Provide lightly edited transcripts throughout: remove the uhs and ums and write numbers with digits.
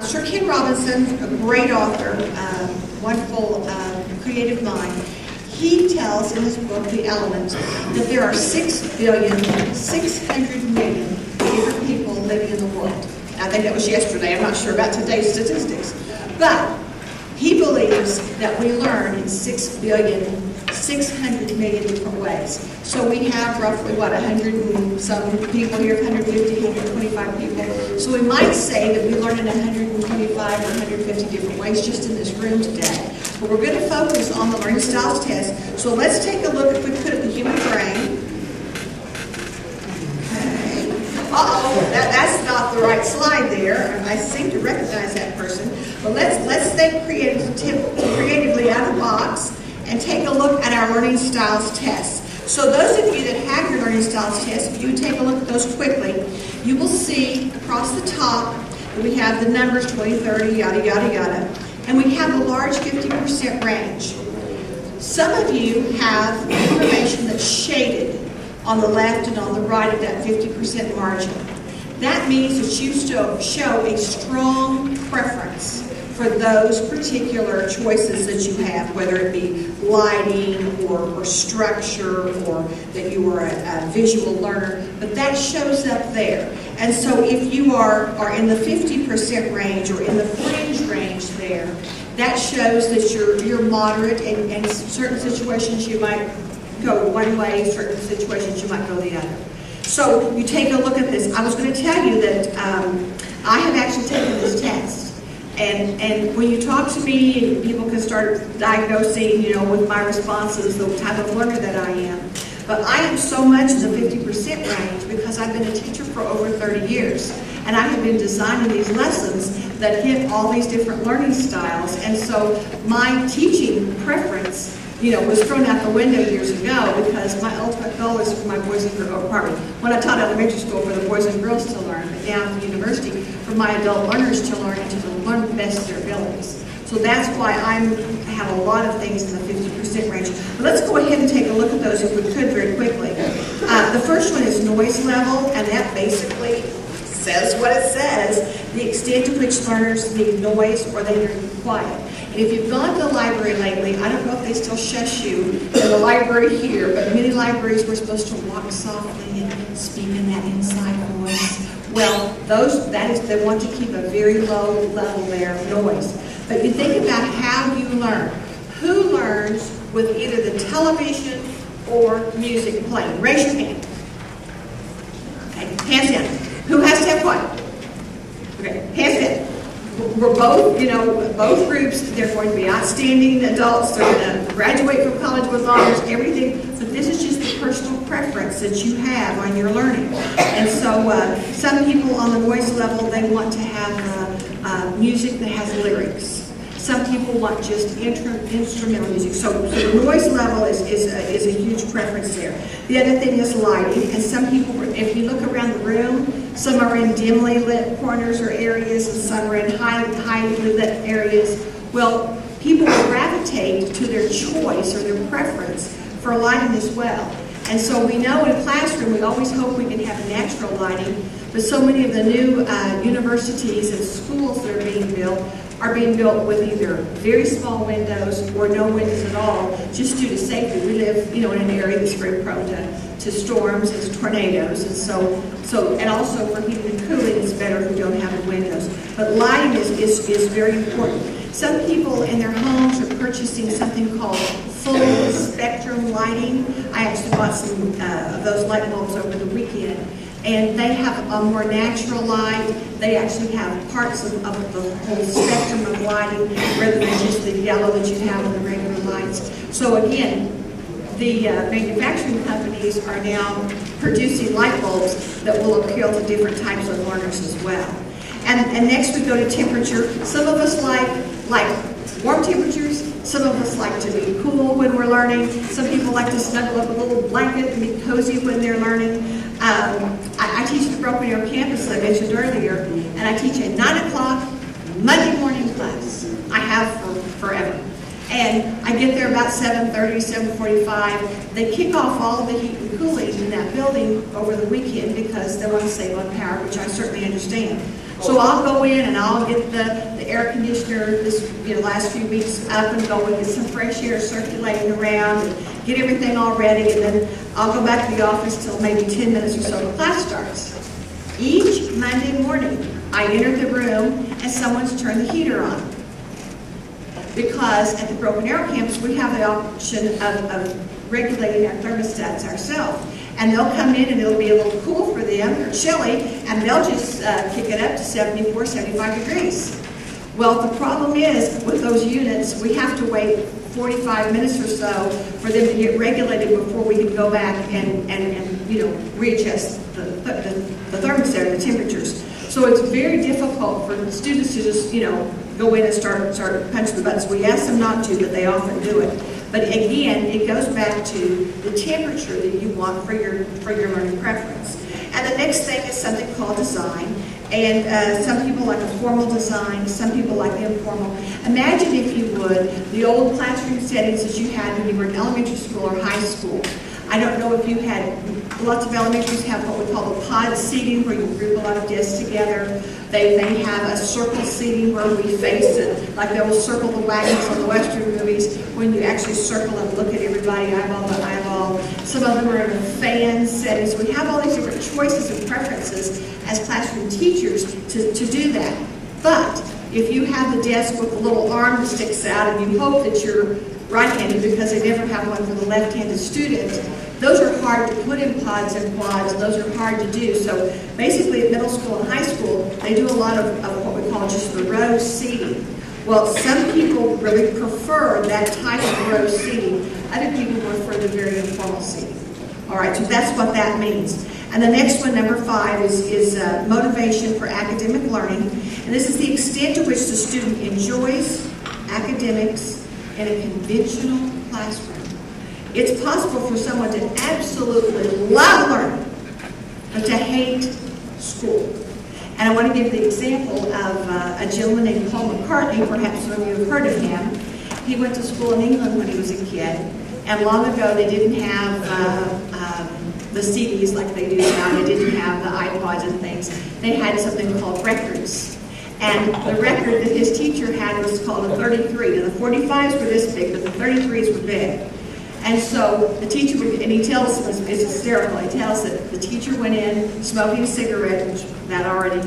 Sir Ken Robinson, a great author, wonderful creative mind, he tells in his book, The Element, that there are 6,600,000,000 different people living in the world. I think that was yesterday. I'm not sure about today's statistics. But he believes that we learn in 6,600,000,000 different ways. So we have roughly, 100 and some people here, 150, 125 people. So we might say that we learn in 125 or 150 different ways just in this room today. But we're going to focus on the learning styles test. So let's take a look, if we could, at the human brain. Okay. Uh-oh, that's not the right slide there. I seem to recognize that person. But let's think creatively out of the box and take a look at our learning styles test. So those of you that have your learning styles test, if you would take a look at those quickly, you will see across the top that we have the numbers 20, 30, yada, yada, yada. And we have a large 50% range. Some of you have information that's shaded on the left and on the right of that 50% margin. That means that you still show a strong preference for those particular choices that you have, whether it be lighting or structure or that you are a visual learner, but that shows up there. And so if you are in the 50% range or in the fringe range there, that shows that you're moderate, and in certain situations you might go one way, certain situations you might go the other. So you take a look at this. I was going to tell you that I have actually taken this test. And when you talk to me, people can start diagnosing, with my responses, the type of learner that I am. But I am so much in the 50% range because I've been a teacher for over 30 years. And I have been designing these lessons that hit all these different learning styles. And so my teaching preference, was thrown out the window years ago because my ultimate goal is for my boys and girls, when I taught elementary school, for the boys and girls to learn, but now at the university, for my adult learners to learn and to learn the best of their abilities. So that's why I have a lot of things in the 50% range. But let's go ahead and take a look at those if we could very quickly. The first one is noise level, and that basically says what it says, the extent to which learners need noise or they need quiet. And if you've gone to the library lately, I don't know if they still shush you in the library here, but many libraries we're supposed to walk softly and speak in that inside voice. Well, they want to keep a very low level there of noise. But you think about how you learn. Who learns with either the television or music playing? Raise your hand. Okay, hands down. Who has to have what? Okay, hands down. We're both, both groups, they're going to be outstanding adults, they're going to graduate from college with honors, everything, but this is just the personal preference that you have on your learning. And so some people on the noise level, they want to have music that has lyrics. Some people want just instrumental music. So the noise level is a huge preference there. The other thing is lighting, and some people, if you look around the room, some are in dimly lit corners or areas, and some are in highly lit areas. Well, people will gravitate to their choice or their preference for lighting as well. And so we know in a classroom, we always hope we can have natural lighting, but so many of the new universities and schools that are being built with either very small windows or no windows at all, just due to safety. We live, in an area that's very prone to storms and tornadoes, and so and also for heating and cooling, it's better if we don't have the windows. But lighting is very important. Some people in their homes are purchasing something called full spectrum lighting. I actually bought some of those light bulbs over the weekend. And they have a more natural light. They actually have parts of the whole spectrum of lighting rather than just the yellow that you have on the regular lights. So again, the manufacturing companies are now producing light bulbs that will appeal to different types of learners as well. And next we go to temperature. Some of us like warm temperatures. Some of us like to be cool when we're learning. Some people like to snuggle up a little blanket and be cozy when they're learning. I teach the Broken Arrow campus, as I mentioned earlier, and I teach a 9 o'clock Monday morning class. I have for forever. And I get there about 7:30, 7:45. They kick off all of the heat and cooling in that building over the weekend because they want to save on power, which I certainly understand. So I'll go in and I'll get the air conditioner this last few weeks up and going, get some fresh air circulating around, and get everything all ready, and then I'll go back to the office till maybe 10 minutes or so till class starts. Each Monday morning, I enter the room and someone's turned the heater on. Because at the Broken Arrow campus, we have the option of regulating our thermostats ourselves. And they'll come in and it'll be a little cool for them, or chilly, and they'll just kick it up to 74, 75 degrees. Well, the problem is, with those units, we have to wait 45 minutes or so for them to get regulated before we can go back and readjust the thermostat, the temperatures. So it's very difficult for students to just, go in and start punching the buttons. We ask them not to, but they often do it. But again, it goes back to the temperature that you want for your learning preference. And the next thing is something called design. And some people like a formal design, some people like informal. Imagine, if you would, the old classroom settings that you had when you were in elementary school or high school. I don't know if you had, lots of elementaries have what we call the pod seating, where you group a lot of desks together. They may have a circle seating where we face it, like they will circle the wagons on the Western movies, when you actually circle and look at everybody eyeball to eyeball. Some of them are in a fan setting. So we have all these different choices and preferences as classroom teachers to do that. But if you have the desk with a little arm that sticks out and you hope that you're right-handed, because they never have one for the left-handed student, those are hard to put in pods and quads, and those are hard to do. So basically at middle school and high school, they do a lot of what we call just the row seating. Well, some people really prefer that type of row seating. Other people prefer the very informal seating. All right, so that's what that means. And the next one, number 5, is motivation for academic learning. And this is the extent to which the student enjoys academics in a conventional classroom. It's possible for someone to absolutely love learning, but to hate school. And I want to give the example of a gentleman named Paul McCartney. Perhaps some of you have heard of him. He went to school in England when he was a kid, and long ago they didn't have the CDs like they do now. They didn't have the iPods and things. They had something called records. And the record that his teacher had was called a 33. Now the 45s were this big, but the 33s were big. And so the teacher would, and he tells us, it's hysterical, he tells that the teacher went in smoking a cigarette, which that already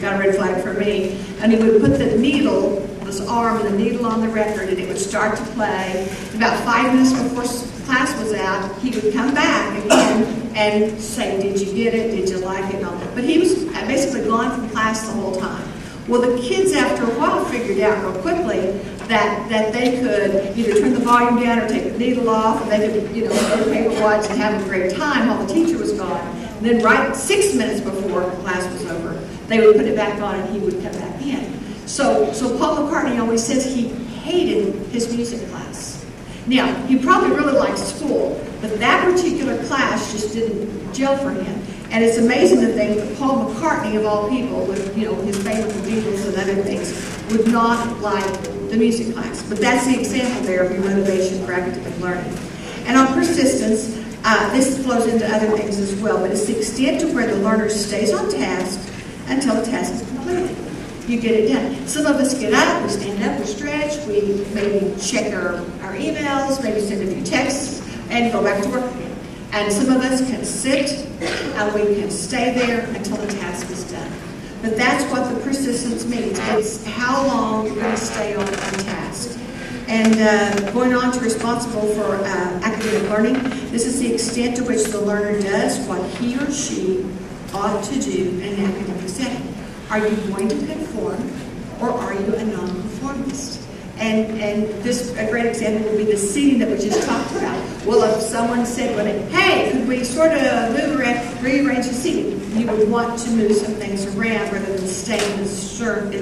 got a red flag for me, and he would put the needle, this arm and the needle on the record, and it would start to play. About 5 minutes before class was out, he would come back again and say, did you get it, did you like it, and all. But he was basically gone from class the whole time. Well, the kids, after a while, figured out real quickly that they could either turn the volume down or take the needle off, and they could, go to paper watch and have a great time while the teacher was gone. And then right 6 minutes before class was over, they would put it back on and he would come back in. So Paul McCartney always says he hated his music class. Now, he probably really liked school, but that particular class just didn't gel for him. And it's amazing to think that Paul McCartney, of all people, with his favorite Beatles and other things, would not like the music class. But that's the example there of your motivation for academic learning. And on persistence, this flows into other things as well, but it's the extent to where the learner stays on task until the task is completed. You get it done. Some of us get up, we stand up, we stretch, we maybe check our emails, maybe send a few texts, and go back to work again. And some of us can sit and we can stay there until the task is done. But that's what the persistence means. It's how long you're going to stay on task. And going on to responsible for academic learning, this is the extent to which the learner does what he or she ought to do in an academic setting. Are you going to conform, or are you a nonconformist? And this, a great example would be the seating that we just talked about. Well, if someone said, hey, could we sort of move around, rearrange the seating? You would want to move some things around rather than stay in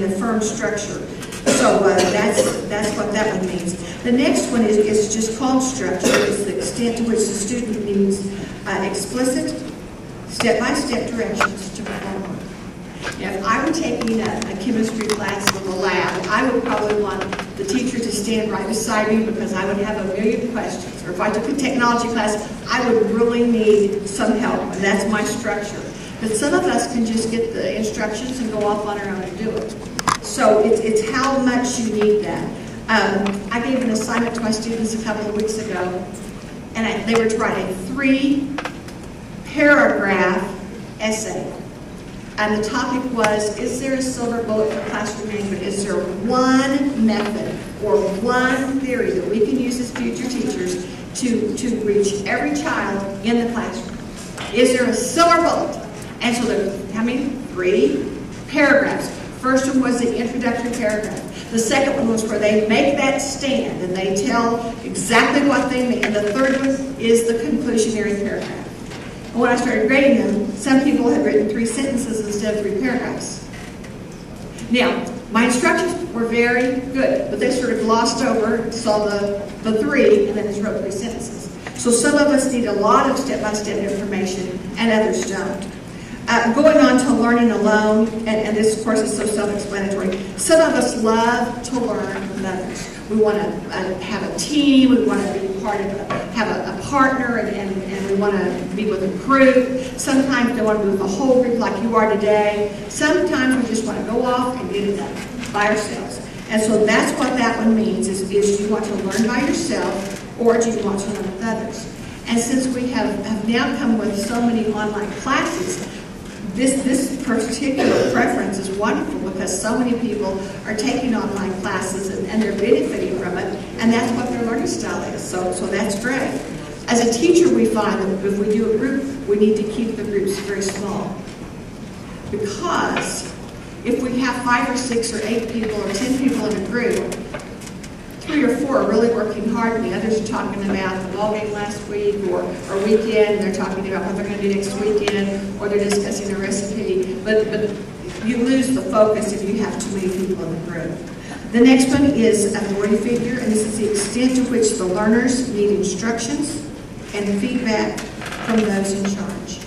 the firm structure. So that's what that one means. The next one is just called structure. It's the extent to which the student needs explicit, step-by-step directions to perform work. Now, if I were taking a chemistry class in the lab, I would probably want the teacher to stand right beside me because I would have a million questions. Or if I took a technology class, I would really need some help, and that's my structure. But some of us can just get the instructions and go off on our own and do it. So it's how much you need that. I gave an assignment to my students a couple of weeks ago, and they were to write a 3-paragraph essay. And the topic was, is there a silver bullet for classroom management? Is there one method or one theory that we can use as future teachers to reach every child in the classroom? Is there a silver bullet? And so there, how many? 3 paragraphs. First one was the introductory paragraph. The second one was where they make that stand and they tell exactly what they mean. And the third one is the conclusionary paragraph. And when I started grading them, some people had written 3 sentences instead of 3 paragraphs. Now, my instructions were very good, but they sort of glossed over, saw the 3, and then just wrote 3 sentences. So some of us need a lot of step-by-step information, and others don't. Going on to learning alone, and this, of course, is so self-explanatory. Some of us love to learn with others. We want to have a team. We want to be part of have a partner, and we want to be with a group. Sometimes we want to be with a whole group like you are today. Sometimes we just want to go off and get it done by ourselves. And so that's what that one means, is do you want to learn by yourself, or do you want to learn with others? And since we have now come with so many online classes, this particular preference is wonderful because so many people are taking online classes and they're benefiting from it, and that's what their learning style is. So that's great. As a teacher, we find that if we do a group, we need to keep the groups very small. Because if we have 5 or 6 or 8 people or 10 people in a group, 3 or 4 are really working hard, and the others are talking about the ball game last week or weekend. They're talking about what they're going to do next weekend, or they're discussing a recipe. But you lose the focus if you have too many people in the group. The next one is authority figure, and this is the extent to which the learners need instructions and feedback from those in charge.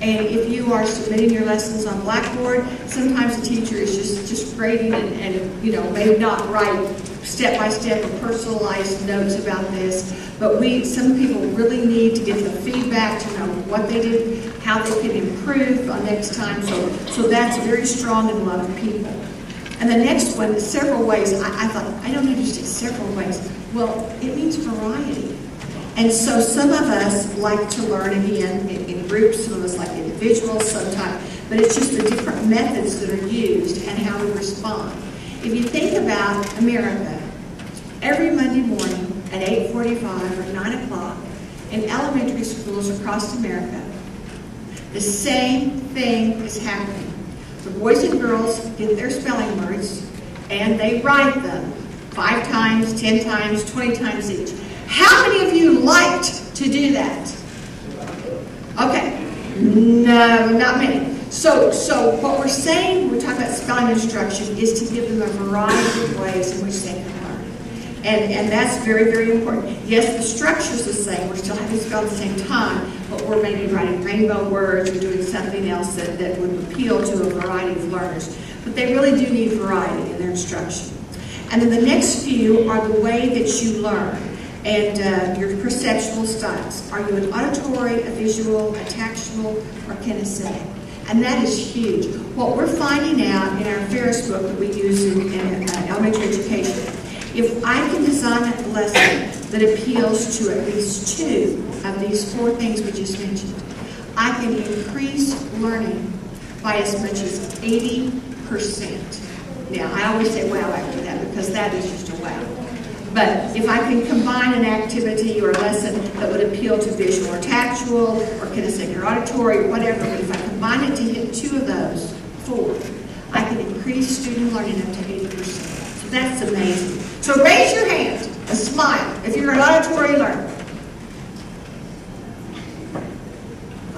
And if you are submitting your lessons on Blackboard, sometimes the teacher is just grading and may not write step-by-step or personalized notes about this, but some people really need to get the feedback to know what they did, how they can improve on next time, so that's very strong in a lot of people. And the next one is several ways. I thought, I don't understand several ways. Well, it means variety. And so some of us like to learn, again, in groups, some of us like individuals sometimes, but it's just the different methods that are used and how we respond. If you think about America, every Monday morning at 8:45 or 9 o'clock in elementary schools across America, the same thing is happening. The boys and girls get their spelling words and they write them 5 times, 10 times, 20 times each. How many of you liked to do that? Okay, no, not many. So what we're saying, we're talking about spelling instruction, is to give them a variety of ways in which they can learn. And that's very, very important. Yes, the structure's the same. We're still having to spell at the same time, but we're maybe writing rainbow words or doing something else that would appeal to a variety of learners. But they really do need variety in their instruction. And then the next few are the way that you learn and your perceptual styles. Are you an auditory, a visual, a tactual, or kinesthetic? And that is huge. What we're finding out in our Ferris book that we use in elementary education, if I can design a lesson that appeals to at least 2 of these 4 things we just mentioned, I can increase learning by as much as 80%. Now, I always say wow after that because that is just a wow. But if I can combine an activity or a lesson that would appeal to visual or tactual or kinesthetic or auditory or whatever, but if I combine it to hit 2 of those 4, I can increase student learning up to 80%. So that's amazing. So raise your hand and smile if you're an auditory learner.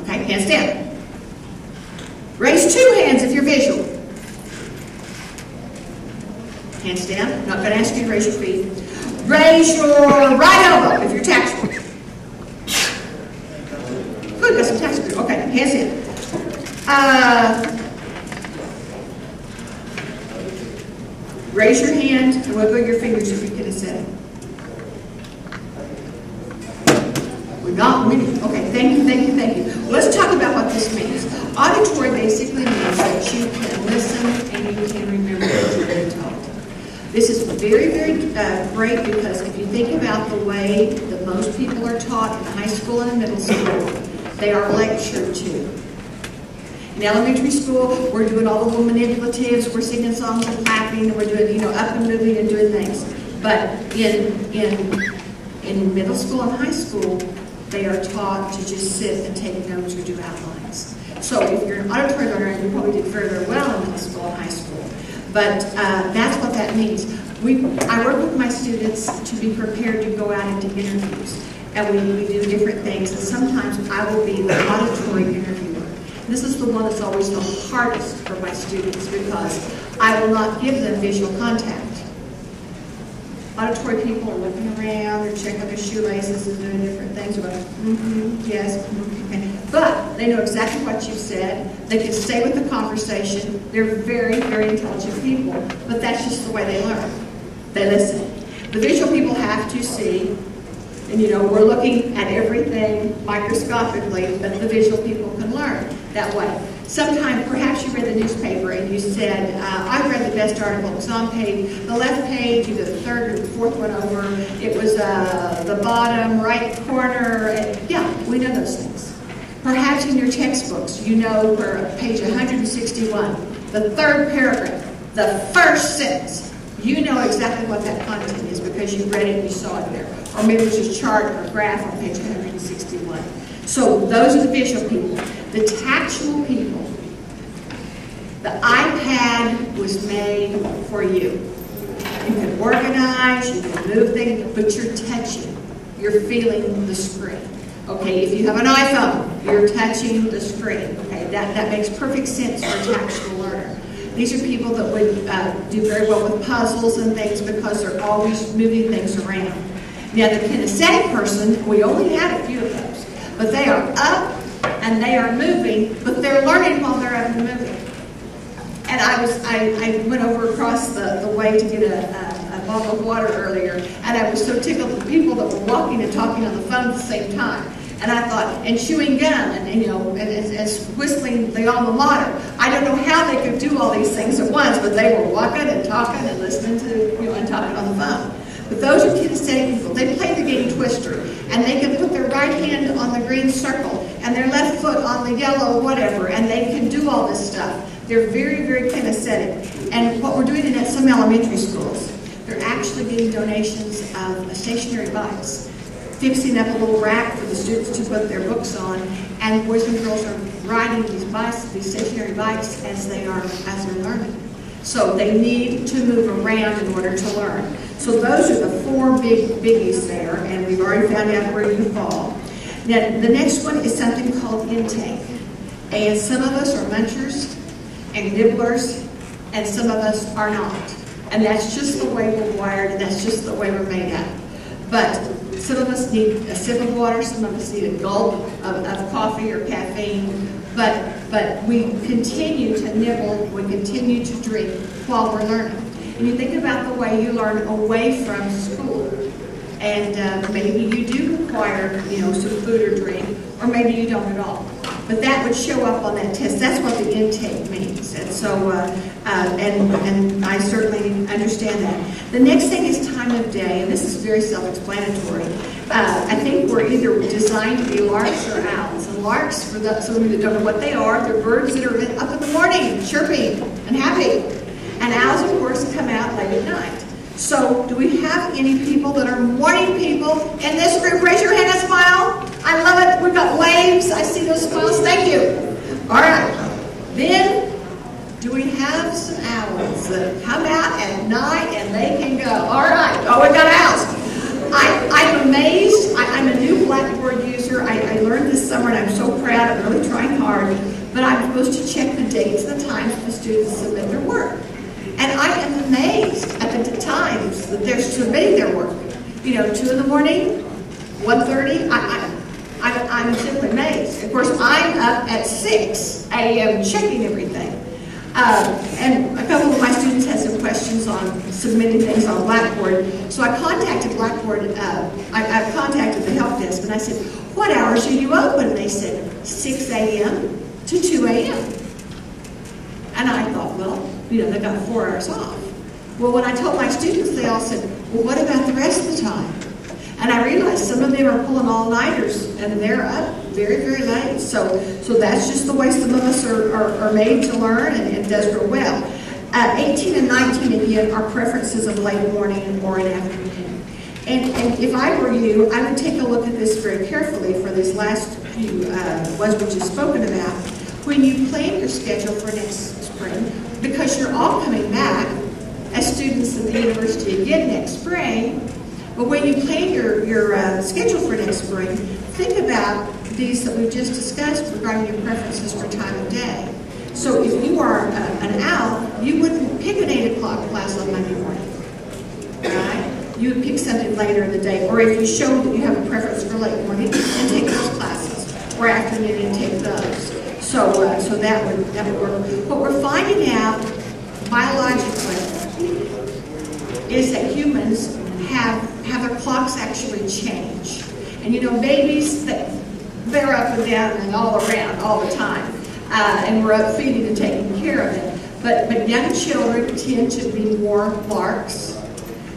Okay, hands down. Raise 2 hands if you're visual. Hands down. I'm not going to ask you to raise your feet. Raise your right elbow if you're tactual. Good, got some tactual. Okay, hands in. Raise your hand and wiggle your fingers if you can set it. We're not winning. Okay, thank you. Let's talk about what this means. Auditory basically means that you can listen and you can remember what you're being told. This is very, very great because if you think about the way that most people are taught in high school and middle school, they are lectured to. In elementary school, we're doing all the little manipulatives, we're singing songs and clapping, and we're doing, up and moving and doing things. But in middle school and high school, they are taught to just sit and take notes or do outlines. So if you're an auditory learner, you probably did very, very well in middle school and high school. But that's what that means. I work with my students to be prepared to go out into interviews. And we do different things. And sometimes I will be the auditory interviewer. This is the one that's always the hardest for my students because I will not give them visual contact. Auditory people are looking around, they're checking their shoelaces and doing different things. They're going, yes, okay. But they know exactly what you said. They can stay with the conversation. They're very, very intelligent people. But that's just the way they learn. They listen. The visual people have to see. And we're looking at everything microscopically, but the visual people can learn that way. Sometimes, perhaps you read the newspaper and you said, I read the best article. It was on the left page, either the third or the fourth one over. It was the bottom right corner. Yeah, we know those things. Perhaps in your textbooks, for page 161, the third paragraph, the first sentence, you know exactly what that content is because you read it and you saw it there. Or maybe it was a chart or graph on page 161. So those are the visual people. The tactual people, the iPad was made for you. You can organize, you can move things, but you're touching. You're feeling the screen. Okay, if you have an iPhone, you're touching the screen. Okay, that makes perfect sense for a tactual learner. These are people that would do very well with puzzles and things because they're always moving things around. Now, the kinesthetic person, we only have a few of those, but they are up and they are moving, but they're learning while they're up and moving. And I went over across the way to get a bottle of water earlier, and I was so tickled with the people that were walking and talking on the phone at the same time. And I thought, and chewing gum, and whistling the alma mater. I don't know how they could do all these things at once, but they were walking and talking and listening to, and talking on the phone. But those are kinesthetic people. They play the game Twister, and they can put their right hand on the green circle and their left foot on the yellow whatever, and they can do all this stuff. They're very, very kinesthetic. And what we're doing at some elementary schools, they're actually getting donations of stationary bikes, fixing up a little rack for the students to put their books on, and boys and girls are riding these stationary bikes as they're learning. So they need to move around in order to learn. So those are the four big biggies there, and we've already found out where you fall. Now, the next one is something called intake. And some of us are munchers and nibblers, and some of us are not. And that's just the way we're wired, and that's just the way we're made up. But some of us need a sip of water, some of us need a gulp of coffee or caffeine, but we continue to nibble, we continue to drink while we're learning. And you think about the way you learn away from school, and maybe you do require, some food or drink, or maybe you don't at all. But that would show up on that test. That's what the intake means. And so, and I certainly understand that. The next thing is time of day, and this is very self-explanatory. I think we're either designed to be larks or owls. And larks, for some of you that don't know what they are, they're birds that are up in the morning, chirping and happy. And owls, of course, come out late at night. So, do we have any people that are morning people in this group? Raise your hand and smile. I love it. We've got waves. I see those smiles. Thank you. All right. Then, do we have some owls that come out at night and they can go? All right. Oh, we've got owls. I'm amazed. I'm a new Blackboard user. I learned this summer, and I'm so proud. I'm really trying hard. But I'm supposed to check the dates and the times the students submit their work. And I am amazed at the times that they're submitting their work. 2 in the morning, 1:30. I'm simply amazed. Of course, I'm up at 6 a.m. checking everything. And a couple of my students had some questions on submitting things on Blackboard. So I contacted Blackboard. I contacted the help desk, and I said, "What hours are you open?" And they said, 6 a.m. to 2 a.m. And I thought, well, they got 4 hours off. Well, when I told my students, they all said, well, what about the rest of the time? And I realized some of them are pulling all-nighters, and they're up very, very late. So that's just the way some of us are made to learn, and it does real well. 18 and 19, again, are preferences of late morning or an afternoon. And if I were you, I would take a look at this very carefully for these last few ones which is spoken about. When you plan your schedule for next spring, because you're all coming back as students at the university again next spring, but when you plan your schedule for next spring, think about these that we've just discussed regarding your preferences for time of day. So if you are an owl, you wouldn't pick an 8 o'clock class on Monday morning, right? You would pick something later in the day, or if you show that you have a preference for late morning, then take those classes, or afternoon and take those. So that would work. What we're finding out biologically is that humans have their clocks actually change. And babies, they're up and down and all around all the time. And we're up feeding and taking care of them. But young children tend to be more larks.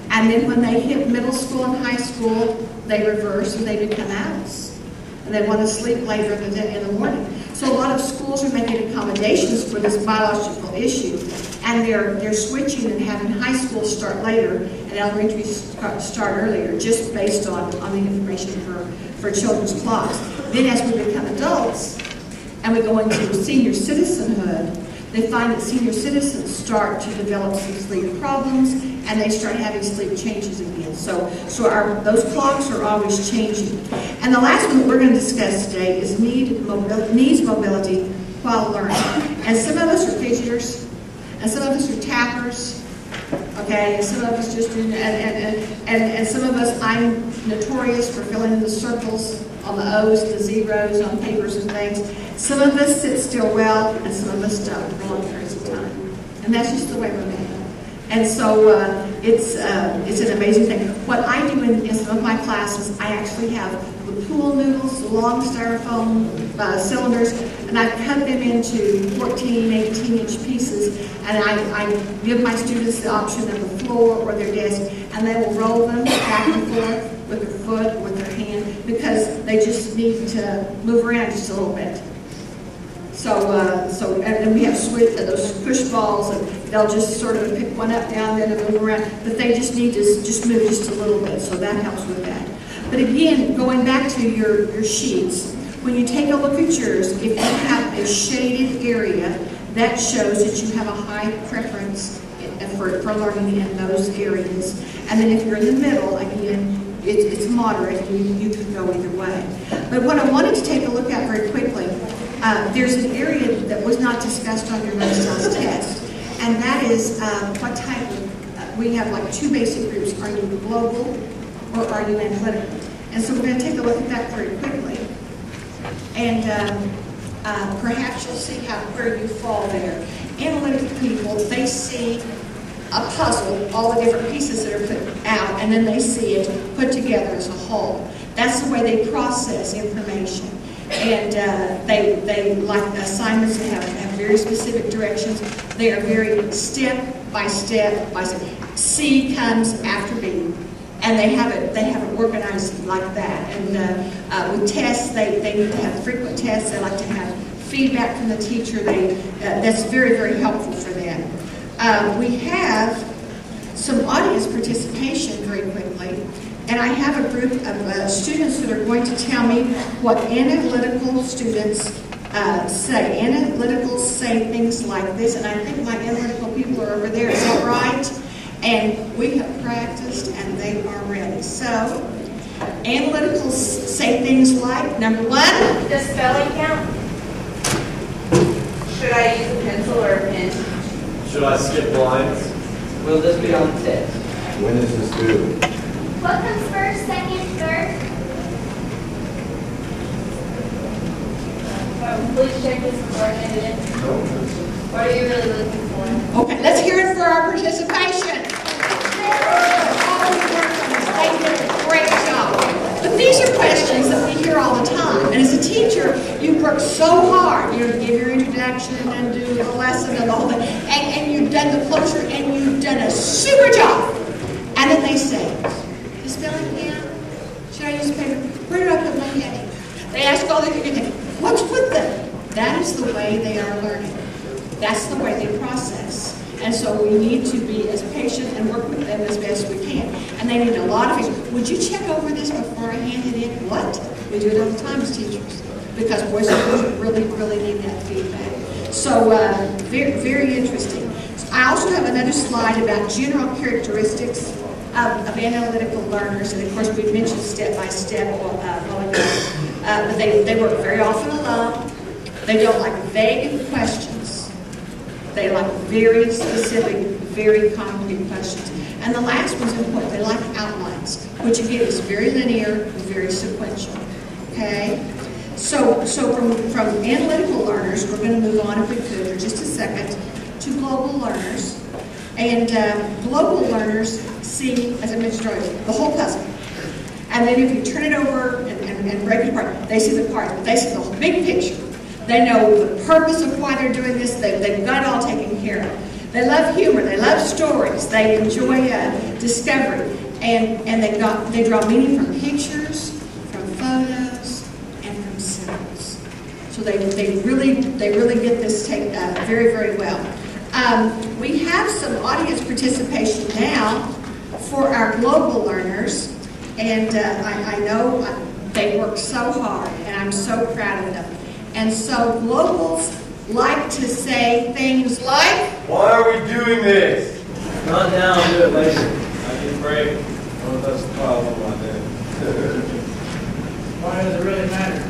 And then when they hit middle school and high school, they reverse and they become owls. And they want to sleep later in the morning. So a lot of schools are making accommodations for this biological issue. And they're switching and having high school start later and elementary start earlier, just based on the information for children's clocks. Then as we become adults and we go into senior citizenhood, they find that senior citizens start to develop some sleep problems and they start having sleep changes again. So those clocks are always changing. And the last one that we're going to discuss today is needs mobility while learning. And some of us are fidgeters, and some of us are tappers, okay, and some of us just do, and some of us, I'm notorious for filling in the circles on the O's, the zeros on papers and things. Some of us sit still well, and some of us don't for long periods of time. And that's just the way we're made. And so it's an amazing thing. What I do in some of my classes, I actually have the pool noodles, the long styrofoam cylinders, and I cut them into 14, 18-inch pieces, and I give my students the option of the floor or their desk, and they will roll them back and forth with their foot or with their hand, because they just need to move around just a little bit. And then we have those push balls, and they'll just sort of pick one up now and then and move around, but they just need to just move just a little bit, so that helps with that. But again, going back to your sheets, when you take a look at yours, if you have a shaded area, that shows that you have a high preference for learning in those areas. And then if you're in the middle, again, it's moderate, you can go either way. But what I wanted to take a look at very quickly, there's an area that was not discussed on your lifestyles test, and that is what type of, we have like 2 basic groups. Are you global or are you analytical? And so we're going to take a look at that very quickly. And perhaps you'll see where you fall there. Analytical people, they see a puzzle, all the different pieces that are put out, and then they see it put together as a whole. That's the way they process information. And they like assignments that have very specific directions. They are very step by step by step. C comes after B, and they have it organized like that. And with tests, they need to have frequent tests. They like to have feedback from the teacher. That's very, very helpful for them. We have some audience participation very quickly. And I have a group of students that are going to tell me what analytical students say. Analyticals say things like this, and I think my analytical people are over there. Is that right? And we have practiced, and they are ready. So, analyticals say things like, number 1. Does spelling count? Should I use a pencil or a pen? Should I skip lines? Will this be on the test? When is this due? What comes first, second, third? Please check this before I hand it in. What are you really looking for? Okay, let's hear it for our participation. They did a great job. But these are questions that we hear all the time. And as a teacher, you work so hard. You give your teacher and you've done a super job. And then they say, the spelling pen? Should I use paper? Where do I put my heading? They ask all the things. What's with them? That is the way they are learning. That's the way they process. And so we need to be as patient and work with them as best we can. And they need a lot of things. Would you check over this before I hand it in? What? We do it all the time as teachers. Because boys and girls really, really need that feedback. So very, very interesting. I also have another slide about general characteristics of analytical learners. And of course, we mentioned step-by-step but they work very often alone. They don't like vague questions. They like very specific, very concrete questions. And the last one's important. They like outlines, which again is very linear and very sequential. Okay? So from analytical learners, we're going to move on, if we could, for just a second, to global learners. And global learners see, as I mentioned earlier, the whole puzzle. And then if you turn it over and break it apart, they see the parts, but they see the whole big picture. They know the purpose of why they're doing this. They've got it all taken care of. They love humor. They love stories. They enjoy discovery. And they draw meaning from pictures, from photos, and from symbols. So they really get this very, very well. We have some audience participation now for our global learners. And I know they work so hard, and I'm so proud of them. And so globals like to say things like, Why are we doing this? Not now, I'll do it later. I need a break. Oh, that's the problem right there. Why does it really matter?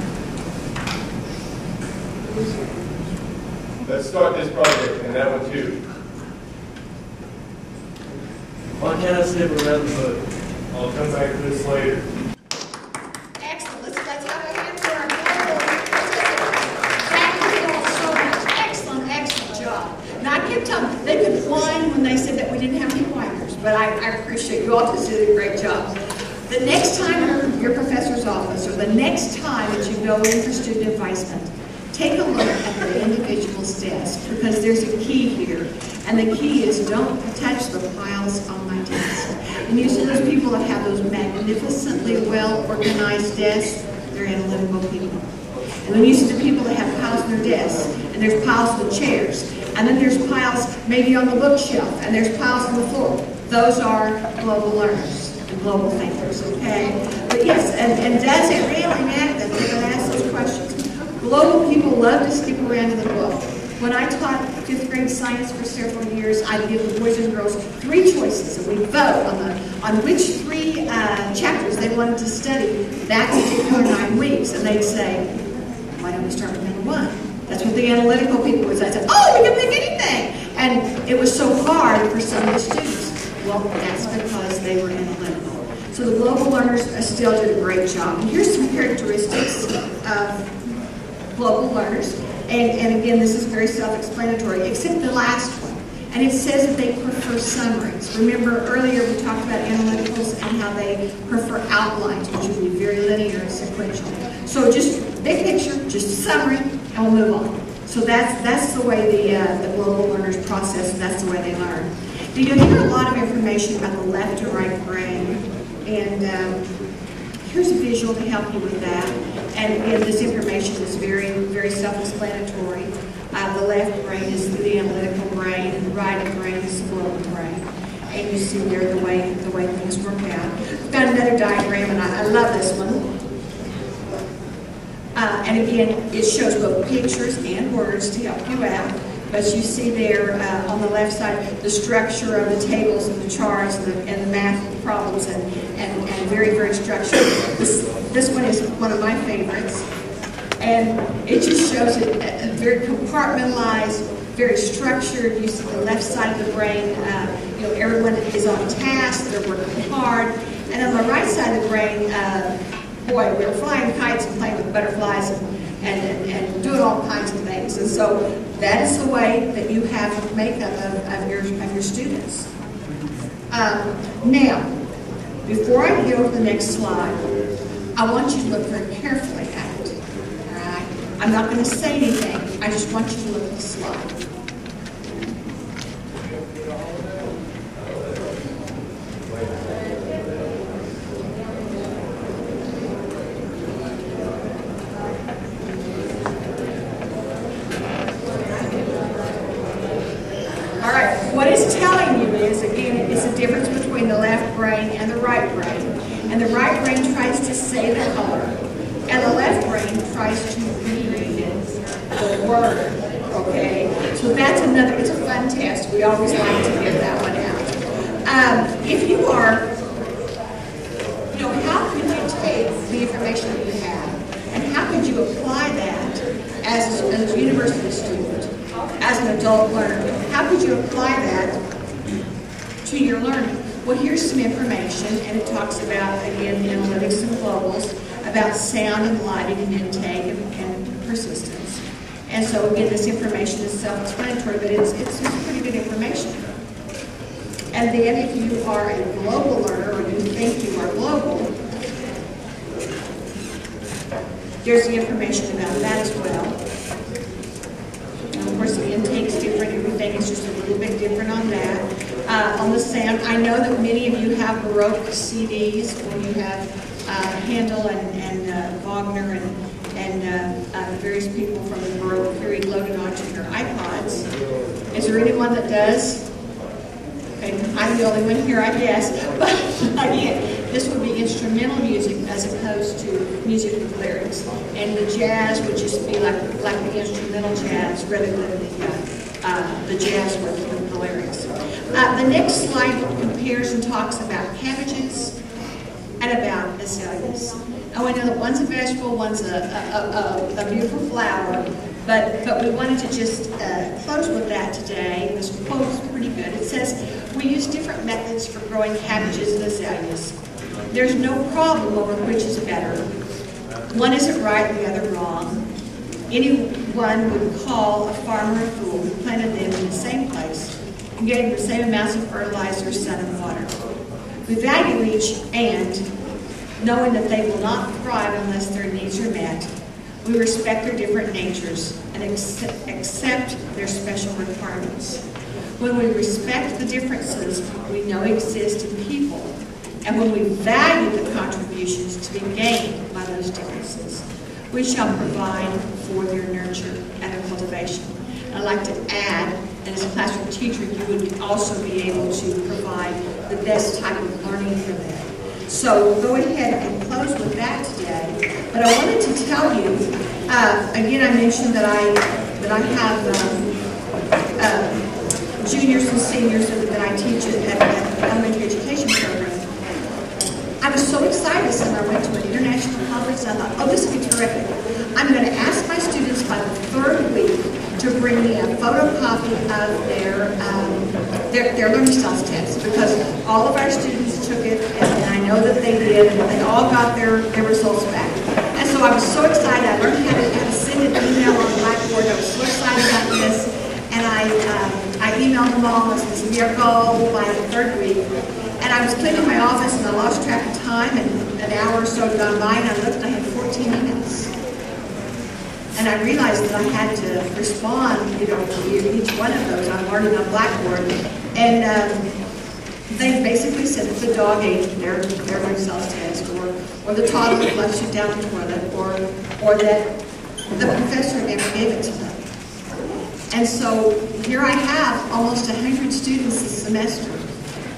Let's start this project, and that one too. Why can't I slip around the book? I'll come back to this later. excellent. Let's have a hand for our global participants. Thank you all so much. Excellent job. Now I kept telling them, they could whine when they said that we didn't have any whiners, but I appreciate you all just did a great job. The next time you're in your professor's office, or the next time that you go in for student advisement, take a look at the individual's desk, because there's a key here. And the key is, don't touch the piles on my desk. And you see those people that have those magnificently well-organized desks, they're analytical people. And then you see the people that have piles on their desks, and there's piles on the chairs, and then there's piles maybe on the bookshelf, and there's piles on the floor. Those are global learners and global thinkers, okay? But yes, and does it really matter that they're going to ask those questions? Global people love to skip around in the book. When I taught 5th grade science for several years, I'd give the boys and girls 3 choices, and we'd vote on which 3 chapters they wanted to study that particular 9 weeks. And they'd say, why don't we start with number 1? That's what the analytical people would say. I said, oh, we can pick anything. And it was so hard for some of the students. Well, that's because they were analytical. So the global learners still did a great job. And here's some characteristics of global learners. And again, this is very self-explanatory, except the last one. And it says that they prefer summaries. Remember earlier we talked about analyticals and how they prefer outlines, which would be very linear and sequential. So just big picture, just summary, and we'll move on. So that's the way the global learners process, and that's the way they learn. Now, you'll hear a lot of information about the left and right brain, and here's a visual to help you with that. And again, this information is very, very self-explanatory. The left brain is the analytical brain, and the right brain is the global brain. And you see there the way things work out. I've got another diagram, and I love this one. And again, it shows both pictures and words to help you out. But you see there on the left side the structure of the tables and the charts and the math problems and very, very structured. This one is one of my favorites. And it just shows it very compartmentalized, very structured. You see the left side of the brain, everyone is on task, they're working hard. And on the right side of the brain, boy, we're flying kites and playing with butterflies and doing all kinds of things. And so that is the way that you have makeup of your students. Now, before I go to the next slide, I want you to look very carefully at it. All right? I'm not going to say anything. I just want you to look at the slide. We always like to give that one out. If you are, how could you take the information that you have, and how could you apply that as a university student, as an adult learner? How could you apply that to your learning? Well, here's some information, and it talks about, again, analytics and globals, about sound and lighting and intake and persistence. And so, again, this information is self-explanatory, but it's pretty good information. And then if you are a global learner, or you think you are global, there's the information about that as well. And of course, the intake's different. Everything is just a little bit different on that. On the sound, I know that many of you have Baroque CDs, or you have Handel and Wagner and various people from the Baroque period loaded onto your iPods. Is there anyone that does? Okay, I'm the only one here, I guess. But again, this would be instrumental music as opposed to music with lyrics. And the jazz would just be like the instrumental jazz rather than the jazz with the lyrics. The next slide compares and talks about cabbages and about azaleas. Oh, I know that one's a vegetable, one's a beautiful flower, but we wanted to just close with that today. This quote is pretty good. It says, "We use different methods for growing cabbages and azaleas. There's no problem over which is better. One isn't right and the other wrong. Anyone would call a farmer a fool who planted them in the same place and gave them the same amounts of fertilizer, sun, and water. We value each, and knowing that they will not thrive unless their needs are met, we respect their different natures and accept their special requirements. When we respect the differences we know exist in people, and when we value the contributions to be gained by those differences, we shall provide for their nurture and their cultivation." I'd like to add that as a classroom teacher, you would also be able to provide the best type of learning for them. So we'll go ahead and close with that today. But I wanted to tell you, again, I mentioned that I have juniors and seniors that I teach at the elementary education program. I was so excited when I went to an international conference. I thought, oh, this would be terrific. I'm going to ask my students by the third week to bring me a photocopy of their learning styles test, because all of our students took it, and I know that they did, and they all got their results back. And so I was so excited. I learned how to send an email on Blackboard. I was so excited about this, and I emailed them all. I said, "We are goal by the third week." And I was cleaning my office, and I lost track of time, and an hour or so had gone by, and I looked, and I had 14 emails. And I realized that I had to respond, to each one of those. I'm learning on Blackboard. And they basically said that the dog ate their learning styles test, or the toddler flushed it down the toilet, or that the professor never gave it to them. And so here I have almost 100 students this semester.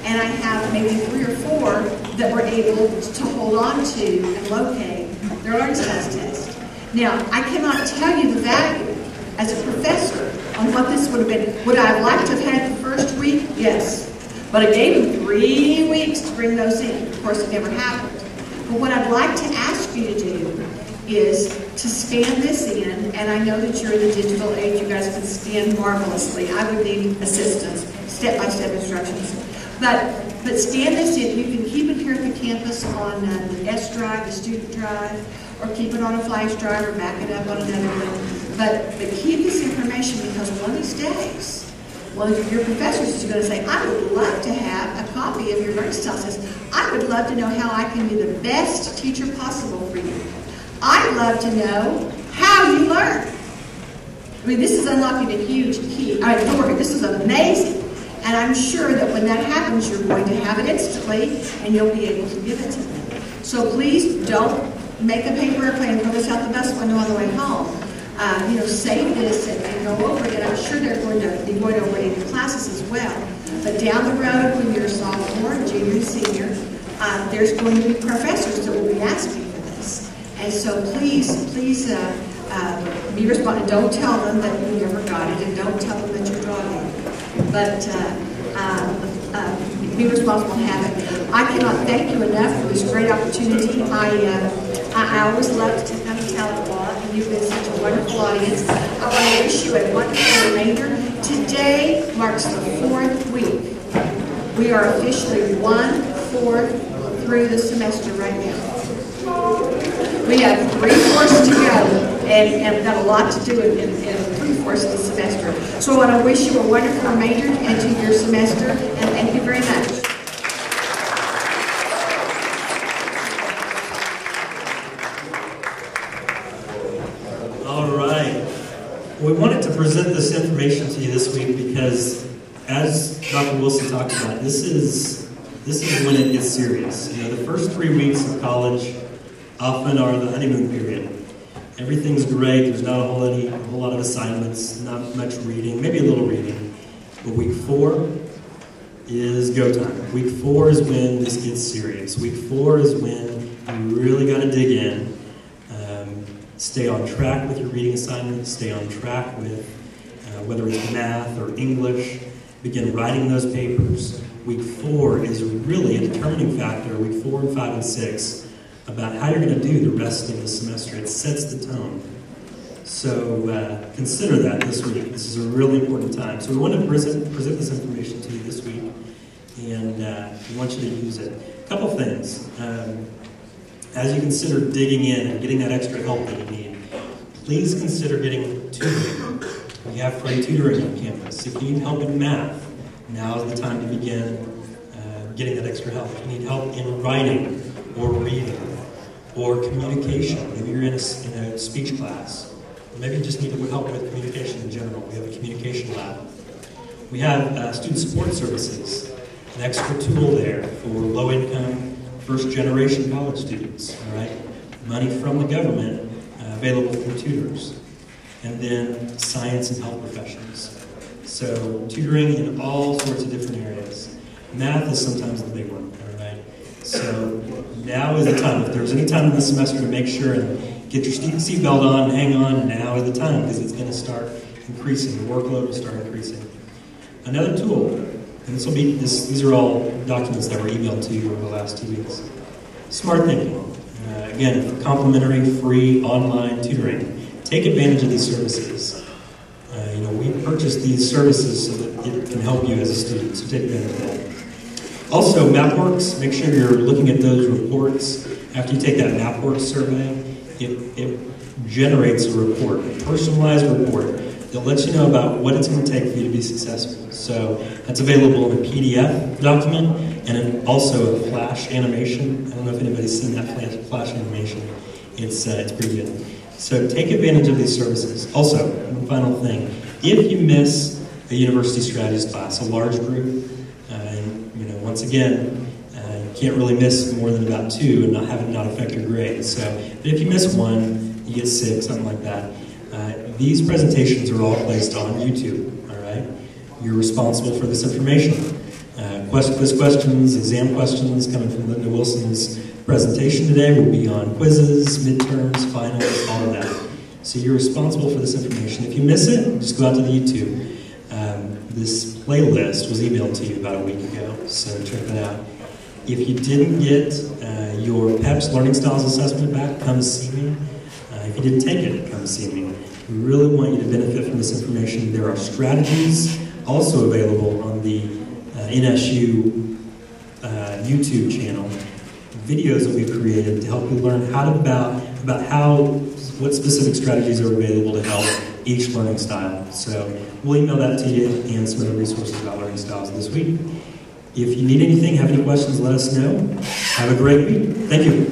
And I have maybe 3 or 4 that were able to hold on to and locate their learning styles test. Now, I cannot tell you the value as a professor on what this would have been. Would I have liked to have had the first week? Yes. But I gave them 3 weeks to bring those in. Of course, it never happened. But what I'd like to ask you to do is to scan this in, and I know that you're in the digital age. You guys can scan marvelously. I would need assistance, step-by-step instructions. But scan this in. You can keep it here at the campus on the S drive, the student drive, or keep it on a flash drive, or back it up on another one. But keep this information, because one of these days, one of your professors is going to say, "I would love to have a copy of your learning style test. I would love to know how I can be the best teacher possible for you. I'd love to know how you learn." I mean, this is unlocking a huge key. Door. This is amazing. And I'm sure that when that happens, you're going to have it instantly, and you'll be able to give it to them. So please don't make a paper airplane and throw this out the bus window on the way home. Save this and go over it. And I'm sure they're going to be going over it in classes as well. But down the road, when you're a sophomore, junior, and senior, there's going to be professors that will be asking for this. And so please be responsive. Don't tell them that you never got it, and don't tell them that you're drawing. but be responsible and have it. I cannot thank you enough for this great opportunity. I always love to come to Talent Law, and you've been such a wonderful audience. I want to wish you a wonderful remainder. Today marks the 4th week. We are officially 1/4 through the semester right now. We have 3/4 to go, and we've got a lot to do in 3/4 of the semester. So I want to wish you a wonderful remainder into your semester, and thank you very much. All right. We wanted to present this information to you this week because, as Dr. Wilson talked about, this is when it gets serious. You know, the first 3 weeks of college often are the honeymoon period. Everything's great. There's not a whole lot of assignments, not much reading, maybe a little reading. But week 4 is go time. Week 4 is when this gets serious. Week 4 is when you really got to dig in. Stay on track with your reading assignments. Stay on track with whether it's math or English. Begin writing those papers. Week 4 is really a determining factor, week 4 and 5 and 6, about how you're going to do the rest of the semester. It sets the tone. So consider that this week. This is a really important time. So we want to present this information to you this week, and we want you to use it. A couple things. As you consider digging in and getting that extra help that you need, please consider getting tutoring. We have free tutoring on campus. If you need help in math, now is the time to begin getting that extra help. If you need help in writing or reading or communication, maybe you're in a speech class, or maybe you just need help with communication in general. We have a communication lab. We have student support services, an extra tool there for low-income, first-generation college students, all right? Money from the government available for tutors. And then science and health professions. So tutoring in all sorts of different areas. Math is sometimes the big one, all right? So now is the time. If there's any time in the semester to make sure and get your seatbelt on, hang on, now is the time, because it's going to start increasing. The workload will start increasing. Another tool, and these are all documents that were emailed to you over the last 2 weeks. Smart thinking. Again, complimentary, free, online tutoring. Take advantage of these services. We purchase these services so that it can help you as a student, so take advantage of that. Also, MapWorks, make sure you're looking at those reports. After you take that MapWorks survey, it generates a report, a personalized report that lets you know about what it's going to take for you to be successful. So that's available in a PDF document and also a Flash animation. I don't know if anybody's seen that Flash animation. It's pretty good. So take advantage of these services. Also, one final thing, if you miss a university strategies class, a large group, and once again, you can't really miss more than about 2 and have it not affect your grade. So, but if you miss 1, you get 6, something like that. These presentations are all placed on YouTube. All right, you're responsible for this information. Quiz questions, exam questions coming from Linda Wilson's presentation today will be on quizzes, midterms, finals, all of that. So you're responsible for this information. If you miss it, just go out to the YouTube. This playlist was emailed to you about a week ago, so check that out. If you didn't get your PEPS Learning Styles Assessment back, come see me. If you didn't take it, come see me. We really want you to benefit from this information. There are strategies also available on the NSU YouTube channel, videos that we've created to help you learn what specific strategies are available to help each learning style. So we'll email that to you and some other resources about learning styles this week. If you need anything, have any questions, let us know. Have a great week. Thank you.